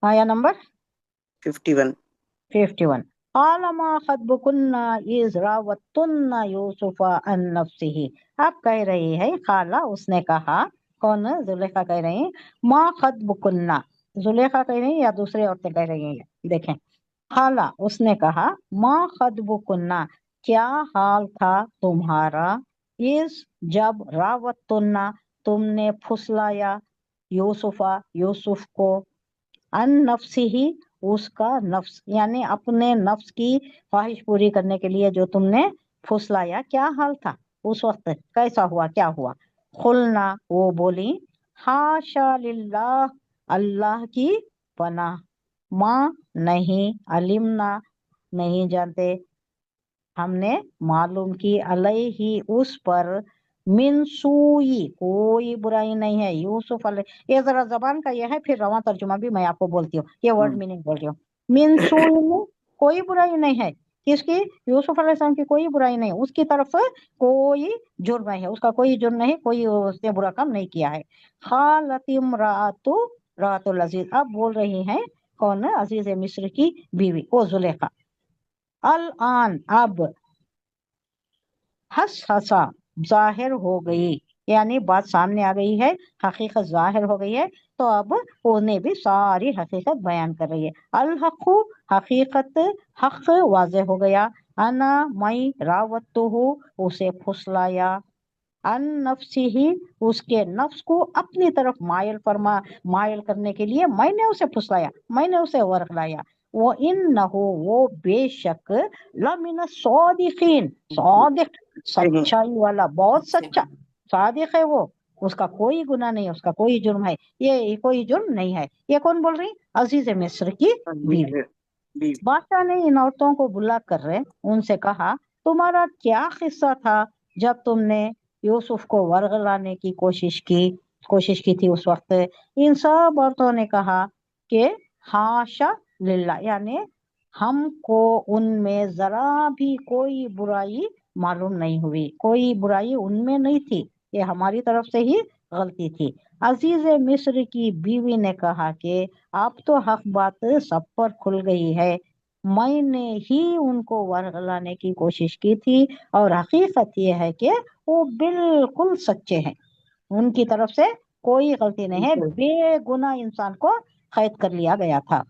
آیا نمبر 51. 51. قال ما خطبكن إذ راوتن یوسف عن نفسه. آپ کہہ رہی ہے خالہ اس نے کہا، کون؟ زلیخا کہہ رہی ہیں ما خطبكن. زلیخا کہہ رہی ہیں یا دوسری عورتیں کہہ رہی ہیں؟ دیکھیں، خالہ اس نے کہا ما خطبكن، کیا حال تھا تمہارا، اس جب راوتن تم نے پھسلایا یوسف کو، ان نفس ہی اس کا نفس، یعنی اپنے نفس کی خواہش پوری کرنے کے لیے جو تم نے پھسلایا، کیا حال تھا اس وقت، کیسا ہوا، کیا ہوا؟ قلنا، وہ بولی، حاشا للہ، اللہ کی پناہ، ماں نہیں، علمنا نہیں جانتے، ہم نے معلوم کی، علیہ اس پر، من سوئی کوئی برائی نہیں ہے، یوسف علیہ، یہ ذرا زبان کا یہ ہے، پھر رواں ترجمہ بھی میں آپ کو بولتی ہوں، یہ ورڈ میننگ بول رہی ہوں۔ من سوئی میں کوئی برائی نہیں ہے، کس کی؟ یوسف علیہ السلام کی کوئی برائی نہیں، اس کی طرف کوئی جرم نہیں ہے، اس کا کوئی جرم نہیں، کوئی اس نے برا کام نہیں کیا ہے۔ خالت رات العزیز، اب بول رہی ہیں کون؟ عزیز مصر کی بیوی، وہ زلیخا۔ الآن، اب، حسا ظاہر ہو گئی، یعنی بات سامنے آ گئی ہے، حقیقت ظاہر ہو گئی ہے، تو اب انہیں بھی ساری حقیقت بیان کر رہی ہے۔ الحق، حقیقت، حق واضح ہو گیا، انا میں، راوت ہو اسے پھسلایا، ان نفسی ہی اس کے نفس کو اپنی طرف مائل کرنے کے لیے میں نے اسے پھسلایا، میں نے اسے ورغلایا۔ وہ انہو، وہ بے شک، لمن الصادقین، صادق سچائی والا، بہت سچا صادق ہے وہ، اس کا کوئی گناہ نہیں، اس کا کوئی جرم ہے، یہ کوئی جرم نہیں ہے۔ یہ کون بول رہی؟ عزیز مصر کی بیوی۔ بادشاہ نے ان عورتوں کو بلا کر ان سے کہا، تمہارا کیا قصہ تھا جب تم نے یوسف کو ورغلانے کی کوشش کی تھی اس وقت؟ ان سب عورتوں نے کہا کہ حاشا للہ، یعنی ہم کو ان میں ذرا بھی کوئی برائی معلوم نہیں ہوئی، کوئی برائی ان میں نہیں تھی، یہ ہماری طرف سے ہی غلطی تھی۔ عزیز مصر کی بیوی نے کہا کہ اب تو حق بات سب پر کھل گئی ہے، میں نے ہی ان کو ورغلانے کی کوشش کی تھی، اور حقیقت یہ ہے کہ وہ بالکل سچے ہیں، ان کی طرف سے کوئی غلطی نہیں ہے، بے گناہ انسان کو قید کر لیا گیا تھا۔